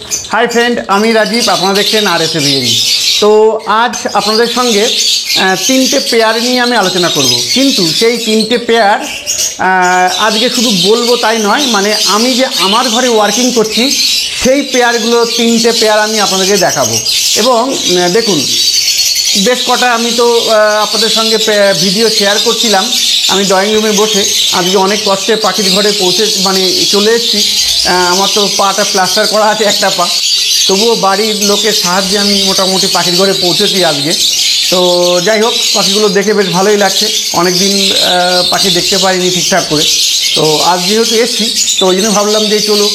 High friend आमी राजीव आपनारा देखছেন RSA ভিএরি। तो आज আপনাদের সঙ্গে তিনটে পেয়ার নিয়ে আমি আলোচনা করব, কিন্তু সেই তিনটে পেয়ার আজকে শুধু বলবো তাই নয়, মানে আমি যে আমার ঘরে ওয়ার্কিং করছি সেই পেয়ারগুলো তিনটে পেয়ার আমি আপনাদেরকে দেখাবো। এবং দেখুন বেশ কটা আমি তো আপনাদের সঙ্গে ভিডিও শেয়ার করছিলাম, আমি ড্রয়িং রুমে বসে আজকে অনেক কষ্টে পাখির ঘরে পৌঁছে চলে এসেছি। আমার তো পাটা প্লাস্টার করা আছে একটা পা, তবুও বাড়ির লোকের সাহায্যে আমি মোটামুটি পাখির ঘরে পৌঁছেছি আজকে। তো যাই হোক, পাখিগুলো দেখে বেশ ভালোই লাগছে, অনেক দিন পাখি দেখতে পারিনি ঠিকঠাক করে। তো আজ যেহেতু এসেছি তো ওই জন্য ভাবলাম যে চলো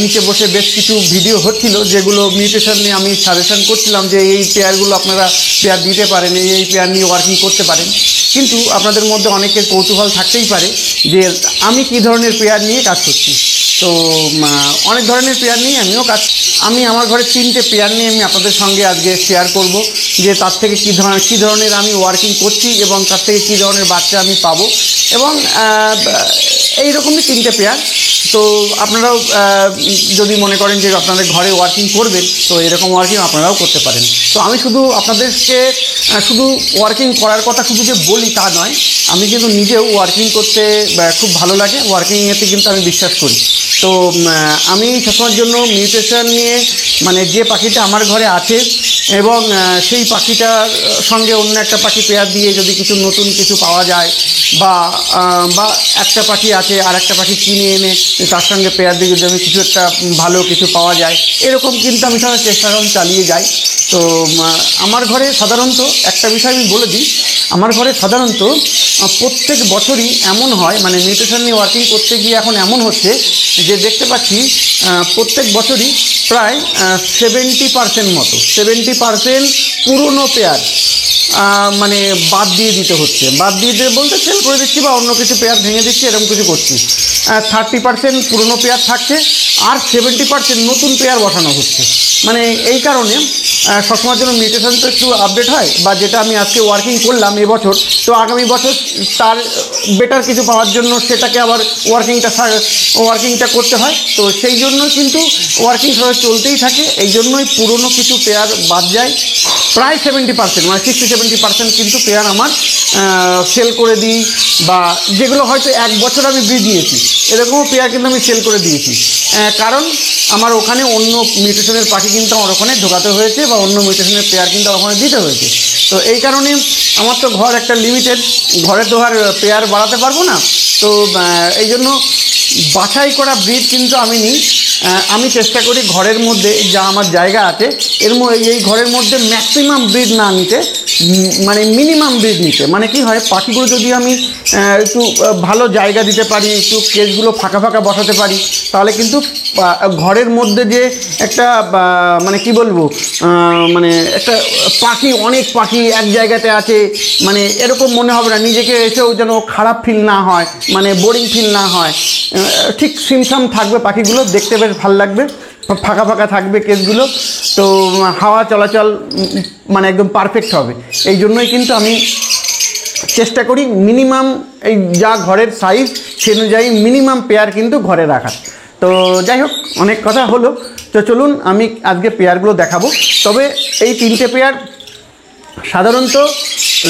নিচে বসে বেশ কিছু ভিডিও হচ্ছিল যেগুলো মিউটেশন নিয়ে আমি সাজেশন করছিলাম যে এই পেয়ারগুলো আপনারা পেয়ার দিতে পারেন, এই পেয়ার নিয়ে ওয়ার্কিং করতে পারেন। কিন্তু আপনাদের মধ্যে অনেকের কৌতূহল থাকতেই পারে যে আমি কী ধরনের পেয়ার নিয়ে কাজ করছি। তো অনেক ধরনের পেয়ার নিয়ে আমিও কাজ, আমি আমার ঘরে তিনটে পেয়ার নিয়ে আমি আপনাদের সঙ্গে আজকে শেয়ার করব যে তার থেকে কী ধরনের আমি ওয়ার্কিং করছি এবং তার থেকে কী ধরনের বাচ্চা আমি পাবো, এবং এইরকমই তিনটে পেয়ার। তো আপনারাও যদি মনে করেন যে আপনাদের ঘরে ওয়ার্কিং করবেন তো এরকম ওয়ার্কিং আপনারাও করতে পারেন। তো আমি শুধু আপনাদেরকে শুধু ওয়ার্কিং করার কথা শুধু যে বলি তা নয়, আমি কিন্তু নিজেও ওয়ার্কিং করতে খুব ভালো লাগে, ওয়ার্কিংয়েতে কিন্তু আমি বিশ্বাস করি। তো আমি সবসময়ের জন্য মিউটেশন নিয়ে, মানে যে পাখিটা আমার ঘরে আছে এবং সেই পাখিটার সঙ্গে অন্য একটা পাখি পেয়ার দিয়ে যদি কিছু নতুন কিছু পাওয়া যায়, বা একটা পাখি আছে আর একটা পাখি কিনে এনে তার সঙ্গে পেয়ার দিয়ে যদি আমি কিছু একটা ভালো কিছু পাওয়া যায়, এরকম কিন্তু আমি সবাই চেষ্টা চালিয়ে যাই। তো আমার ঘরে সাধারণত একটা বিষয় আমি বলে দিই, আমার ঘরে সাধারণত প্রত্যেক বছরই এমন হয়, মানে মিউটেশন নিয়ে ওয়ার্কিং করতে গিয়ে এখন এমন হচ্ছে যে দেখতে পাচ্ছি প্রত্যেক বছরই প্রায় 70% মতো 70% পুরনো পেয়ার মানে বাদ দিয়ে দিতে হচ্ছে। বাদ দিয়ে বলতে সেল করে দিচ্ছি বা অন্য কিছু পেয়ার ভেঙে দিচ্ছি, এরকম কিছু করছি। 30% পুরনো পেয়ার থাকছে আর 70% নতুন পেয়ার বসানো হচ্ছে। মানে এই কারণে সবসময়ের জন্য মিউটেশন তো একটু আপডেট হয়, বা যেটা আমি আজকে ওয়ার্কিং করলাম এবছর, তো আগামী বছর তার বেটার কিছু পাওয়ার জন্য সেটাকে আবার ওয়ার্কিংটা করতে হয়। তো সেই জন্য কিন্তু ওয়ার্কিং সবাই চলতেই থাকে, এই জন্যই পুরনো কিছু পেয়ার বাদ যায়। প্রায় 70% মানে 60-70% কিন্তু পেয়ার আমার সেল করে দিই, বা যেগুলো হয়তো এক বছর আমি ব্রিড দিয়েছি এরকমও পেয়ার কিন্তু আমি সেল করে দিয়েছি। কারণ আমার ওখানে অন্য মিউটেশনের পাখি কিন্তু আমার ওখানে ঢোকাতে হয়েছে, বা অন্য মিউটেশনের পেয়ার কিন্তু ওখানে দিতে হয়েছে। তো এই কারণে আমার তো ঘর একটা লিমিটেড, ঘরে তো আর পেয়ার বাড়াতে পারবো না। তো এই জন্য বাছাই করা ব্রিড কিন্তু আমি নিই। আমি চেষ্টা করি ঘরের মধ্যে যা আমার জায়গা আছে এই ঘরের মধ্যে ম্যাক্সিমাম ব্রিড না নিতে, মানে মিনিমাম ব্রিড নিতে। মানে কি হয়, পাখিগুলো যদি আমি একটু ভালো জায়গা দিতে পারি, একটু কেজগুলো ফাঁকা ফাঁকা বসাতে পারি, তাহলে কিন্তু ঘরের মধ্যে যে একটা মানে কি বলবো, মানে একটা পাখি, অনেক পাখি এক জায়গাতে আছে, মানে এরকম মনে হবে না, নিজেকে এসেও যেন খারাপ ফিল না হয়, মানে বোরিং ফিল না হয়। ঠিক সিমসাম থাকবে পাখিগুলো, দেখতে বেশ ভালো লাগবে, ফাঁকা ফাঁকা থাকবে কেসগুলো, তো হাওয়া চলাচল মানে একদম পারফেক্ট হবে। এই জন্যই কিন্তু আমি চেষ্টা করি মিনিমাম এই যা ঘরের সাইজ সে অনুযায়ী মিনিমাম পেয়ার কিন্তু ঘরে রাখার। তো যাই হোক, অনেক কথা হলো, তো চলুন আমি আজকে পেয়ারগুলো দেখাবো। তবে এই তিনটে পেয়ার সাধারণত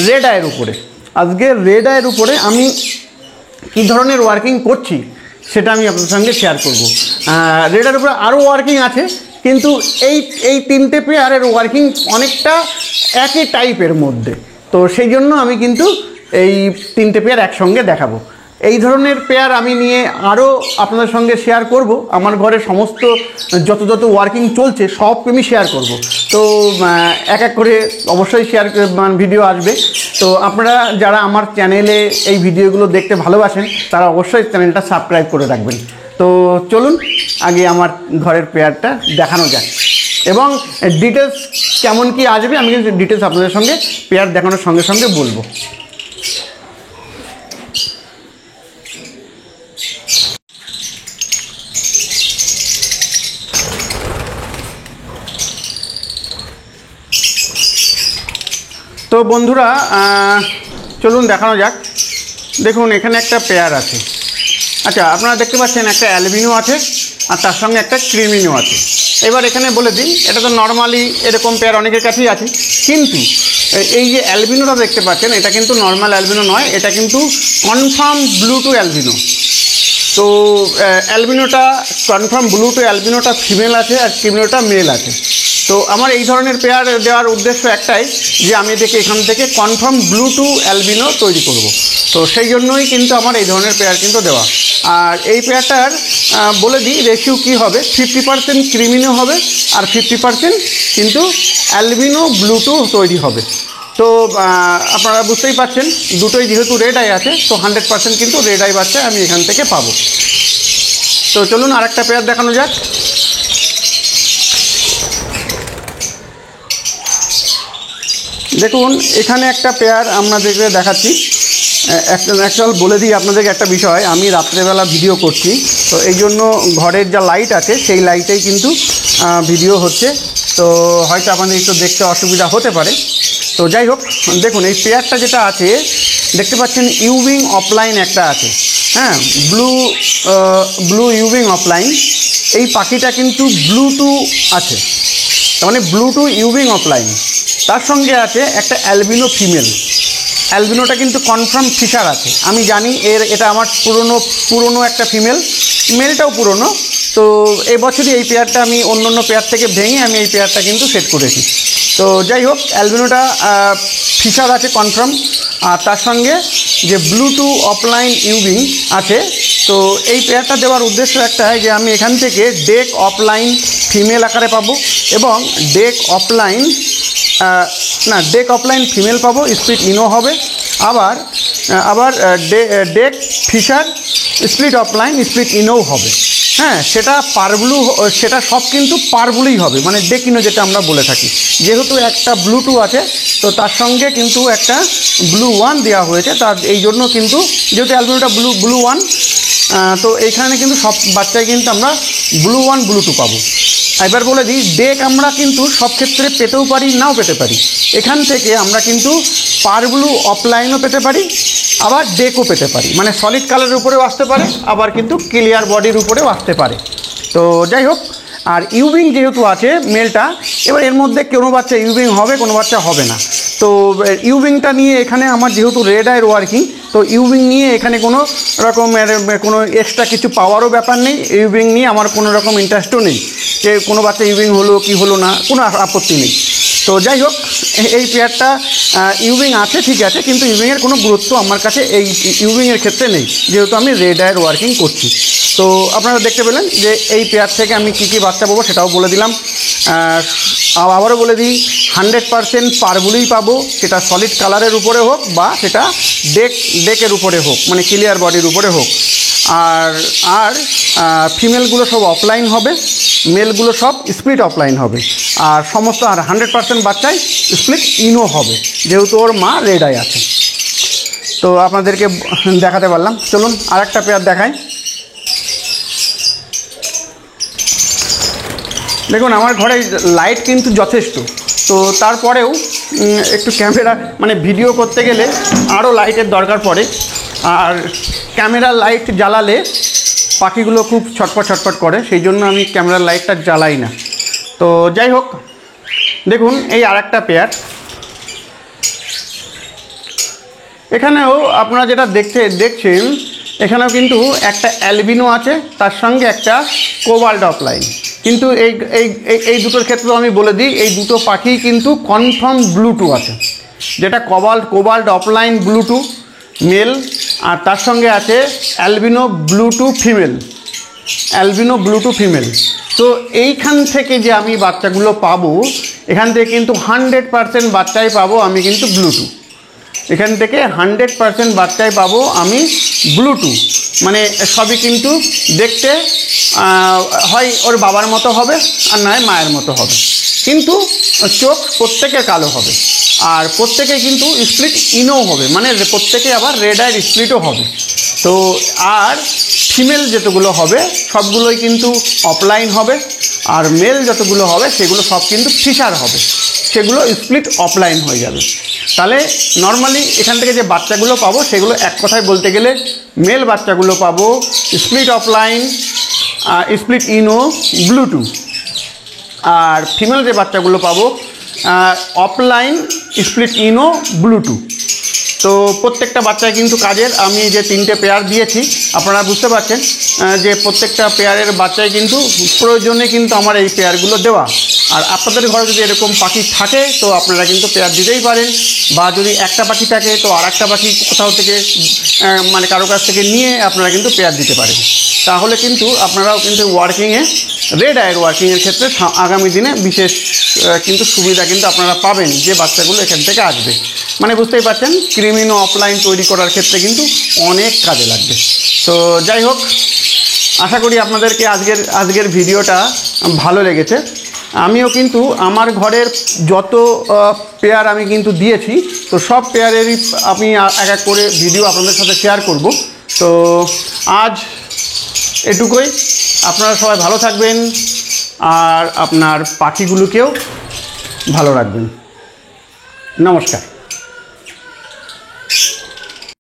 রেড আইয়ের উপরে, আজকে রেড আইয়ের উপরে আমি কী ধরনের ওয়ার্কিং করছি সেটা আমি আপনাদের সঙ্গে শেয়ার করব। রেড আইয়ের উপরে আরও ওয়ার্কিং আছে, কিন্তু এই তিনটে পেয়ারের ওয়ার্কিং অনেকটা একই টাইপের মধ্যে। তো সেই জন্য আমি কিন্তু এই তিনটে পেয়ার একসঙ্গে দেখাবো। এই ধরনের পেয়ার আমি নিয়ে আরও আপনাদের সঙ্গে শেয়ার করব। আমার ঘরে সমস্ত যত ওয়ার্কিং চলছে সব আমি শেয়ার করব। তো এক এক করে অবশ্যই ভিডিও আসবে। তো আপনারা যারা আমার চ্যানেলে এই ভিডিওগুলো দেখতে ভালোবাসেন তারা অবশ্যই চ্যানেলটা সাবস্ক্রাইব করে রাখবেন। তো চলুন আগে আমার ঘরের পেয়ারটা দেখানো যাক, এবং ডিটেলস কেমন কি আসবে আমি কিন্তু ডিটেলস আপনাদের সঙ্গে পেয়ার দেখানোর সঙ্গে সঙ্গে বলবো। তো বন্ধুরা চলুন দেখানো যাক। দেখুন এখানে একটা পেয়ার আছে। আচ্ছা, আপনারা দেখতে পাচ্ছেন একটা অ্যালবিনো আছে আর তার সঙ্গে একটা ক্রিমিনো আছে। এবার এখানে বলে দিই, এটা তো নর্মালি এরকম পেয়ার অনেকের কাছেই আছে, কিন্তু এই যে অ্যালবিনোটা দেখতে পাচ্ছেন, এটা কিন্তু নর্মাল অ্যালবিনো নয়, এটা কিন্তু কনফার্ম ব্লু টু অ্যালবিনো। তো অ্যালবিনোটা কনফার্ম ব্লু টু অ্যালবিনোটা ফিমেল আছে আর ক্রিমিনোটা মেল আছে। তো আমার এই ধরনের পেয়ার দেওয়ার উদ্দেশ্য একটাই, যে আমি দেখে এখান থেকে কনফার্ম ব্লু টু অ্যালবিনো তৈরি করব। তো সেই জন্যই কিন্তু আমার এই ধরনের পেয়ার কিন্তু দেওয়া। আর এই পেয়ারটার বলে দিই রেশিও কী হবে, 50% ক্রিমিনো হবে আর 50% কিন্তু অ্যালবিনো ব্লু টু তৈরি হবে। তো আপনারা বুঝতেই পারছেন, দুটোই যেহেতু রেড আই আছে, তো 100% কিন্তু রেড আই বাচ্চা আমি এখান থেকে পাবো। তো চলুন আরেকটা পেয়ার দেখানো যাক। দেখুন এখানে একটা পেয়ার আপনাদেরকে দেখাচ্ছি। অ্যাকচুয়াল বলে দিই আপনাদেরকে একটা বিষয়, আমি রাত্রেবেলা ভিডিও করছি, তো এই জন্য ঘরের যা লাইট আছে সেই লাইটেই কিন্তু ভিডিও হচ্ছে, তো হয়তো আপনাদের একটু দেখতে অসুবিধা হতে পারে। তো যাই হোক, দেখুন এই পেয়ারটা যেটা আছে দেখতে পাচ্ছেন, ইউবিং অফলাইন একটা আছে, হ্যাঁ, ব্লু ইউবিং অফলাইন। এই পাখিটা কিন্তু ব্লু টু আছে, তার মানে ব্লু টু ইউবিং অফলাইন। তার সঙ্গে আছে একটা অ্যালবিনো ফিমেল। অ্যালবিনোটা কিন্তু কনফার্ম ফিশার আছে, আমি জানি এটা আমার পুরনো একটা ফিমেল, মেলটাও পুরনো। তো এবছরই এই পেয়ারটা আমি অন্য পেয়ার থেকে ভেঙে আমি এই পেয়ারটা কিন্তু সেট করেছি। তো যাই হোক, অ্যালবিনোটা ফিশার আছে কনফার্ম, আর তার সঙ্গে যে ব্লু টু অফলাইন ইউবিং আছে। তো এই পেয়ারটা দেওয়ার উদ্দেশ্য একটাই, যে আমি এখান থেকে ডেক অফলাইন ফিমেল আকারে পাবো এবং ডেক অফলাইন ফিমেল পাবো, স্প্লিট ইনো হবে। আবার ডেক ফিশার স্প্লিট অফলাইন স্প্লিট ইনোও হবে। হ্যাঁ, সেটা পারব্লু, সেটা সব কিন্তু পারব্লুই হবে, মানে ডেক ইনো যেটা আমরা বলে থাকি। যেহেতু একটা ব্লু টু আছে, তো তার সঙ্গে কিন্তু একটা ব্লু ওয়ান দেওয়া হয়েছে, তার এই জন্য কিন্তু যেহেতু অ্যালবিনোটা ব্লু ওয়ান, তো এইখানে কিন্তু সব বাচ্চায় কিন্তু আমরা ব্লু ওয়ান ব্লু টু পাবো। এবার বলে দিই, ডেক আমরা কিন্তু সব ক্ষেত্রে পেতেও পারি, নাও পেতে পারি। এখান থেকে আমরা কিন্তু পারব্লু অফলাইনও পেতে পারি, আবার ডেকও পেতে পারি, মানে সলিড কালারের উপরেও আসতে পারে, আবার কিন্তু ক্লিয়ার বডির উপরেও আসতে পারে। তো যাই হোক, আর ইউবিং যেহেতু আছে মেলটা, এবার এর মধ্যে কোনো বাচ্চা ইউবিং হবে, কোনো বাচ্চা হবে না। তো ইউবিংটা নিয়ে এখানে আমার যেহেতু রেড আইয়ের ওয়ার্কিং, তো ইউবিং নিয়ে এখানে কোনো রকমের কোনো এক্সট্রা কিছু পাওয়ারও ব্যাপার নেই, ইউবিং নিয়ে আমার কোনো রকম ইন্টারেস্টও নেই, যে কোনো বাচ্চা ইউবিং হলো কি হলো না, কোনো আপত্তি নেই। তো যাই হোক, এই পেয়ারটা ইউবিং আছে ঠিক আছে, কিন্তু ইউবিংয়ের কোনো গুরুত্ব আমার কাছে এই ইউবিংয়ের ক্ষেত্রে নেই, যেহেতু আমি রেড আইয়ের ওয়ার্কিং করছি। তো আপনারা দেখতে পেলেন যে এই পেয়ার থেকে আমি কী কী বাচ্চা পাবো সেটাও বলে দিলাম। আবারও বলে দিই, 100% পারবুলই পাবো, সেটা সলিড কালারের উপরে হোক বা সেটা ডেকের উপরে হোক, মানে ক্লিয়ার বডির উপরে হোক। আর ফিমেলগুলো সব অফলাইন হবে, মেলগুলো সব স্প্লিট অফলাইন হবে, আর সমস্ত 100% বাচ্চাই স্প্লিট ইনো হবে, যেহেতু ওর মা রেড আই আছে। তো আপনাদেরকে দেখাতে পারলাম। চলুন আরেকটা পেয়ার দেখাই। দেখুন আমার ঘরে লাইট কিন্তু যথেষ্ট, তো তারপরেও একটু ক্যামেরা মানে ভিডিও করতে গেলে আরও লাইটের দরকার পড়ে, আর ক্যামেরার লাইট জ্বালালে পাখিগুলো খুব ছটফট করে, সেই জন্য আমি ক্যামেরার লাইটটা জ্বালাই না। তো যাই হোক, দেখুন এই আরেকটা পেয়ার, এখানেও আপনারা যেটা দেখছেন, এখানেও কিন্তু একটা অ্যালবিনো আছে, তার সঙ্গে একটা কোবাল্ট অফলাইন। কিন্তু এই দুটোর ক্ষেত্রে আমি বলে দিই, এই দুটো পাখি কিন্তু কনফার্ম ব্লু টু আছে, যেটা cobalt offline blue two male, আর তার সঙ্গে আছে অ্যালবিনো ব্লু টু ফিমেল। তো এইখান থেকে যে আমি বাচ্চাগুলো পাবো, এখান থেকে কিন্তু 100% বাচ্চাই পাবো আমি কিন্তু ব্লু টু। এখান থেকে 100% বাচ্চাই পাবো আমি ব্লু টু, মানে সবই কিন্তু দেখতে হয় ওর বাবার মতো হবে, আর নয় মায়ের মতো হবে, কিন্তু চোখ প্রত্যেকে কালো হবে, আর প্রত্যেকে কিন্তু স্প্লিট ইনো হবে, মানে প্রত্যেকে আবার রেড আইড স্প্লিটও হবে। তো আর ফিমেল যতগুলো হবে সবগুলোই কিন্তু অফলাইন হবে, আর মেল যতগুলো হবে সেগুলো সব কিন্তু ফিশার হবে, সেগুলো স্প্লিট অফলাইন হয়ে যাবে। তাহলে নর্মালি এখান থেকে যে বাচ্চাগুলো পাবো সেগুলো এক কথায় বলতে গেলে মেল বাচ্চাগুলো পাবো স্প্লিট অফলাইন, স্প্লিট ইনো ব্লুটু। আর ফিমেল যে বাচ্চাগুলো পাবো অফলাইন স্প্লিট ইনো ব্লুটু। তো প্রত্যেকটা বাচ্চায় কিন্তু কাজের। আমি যে 3টে পেয়ার দিয়েছি আপনারা বুঝতে পারছেন যে প্রত্যেকটা পেয়ারের বাচ্চায় কিন্তু প্রয়োজনে কিন্তু আমার এই পেয়ারগুলো দেওয়া। আর আপনাদের ঘরে যদি এরকম পাখি থাকে তো আপনারা কিন্তু পেয়ার দিতেই পারেন, বা যদি একটা পাখি থাকে তো আর একটা পাখি কোথাও থেকে মানে কারো কাছ থেকে নিয়ে আপনারা কিন্তু পেয়ার দিতে পারেন। তাহলে কিন্তু আপনারাও কিন্তু ওয়ার্কিংয়ে রেড আইয়ের ওয়ার্কিংয়ের ক্ষেত্রে আগামী দিনে বিশেষ কিন্তু সুবিধা কিন্তু আপনারা পাবেন, যে বাচ্চাগুলো এখান থেকে আসবে। মানে বুঝতেই পারছেন ক্রিমিনো অফলাইন তৈরি করার ক্ষেত্রে কিন্তু অনেক কাজে লাগবে। তো যাই হোক, আশা করি আপনাদেরকে আজকের ভিডিওটা ভালো লেগেছে। আমিও কিন্তু আমার ঘরের যত পেয়ার আমি কিন্তু দিয়েছি, তো সব পেয়ারেরই আমি এক এক করে ভিডিও আপনাদের সাথে শেয়ার করব। তো আজ এটুকুই। আপনারা সবাই ভালো থাকবেন আর আপনার পাখিগুলোকেও ভালো রাখবেন। নমস্কার।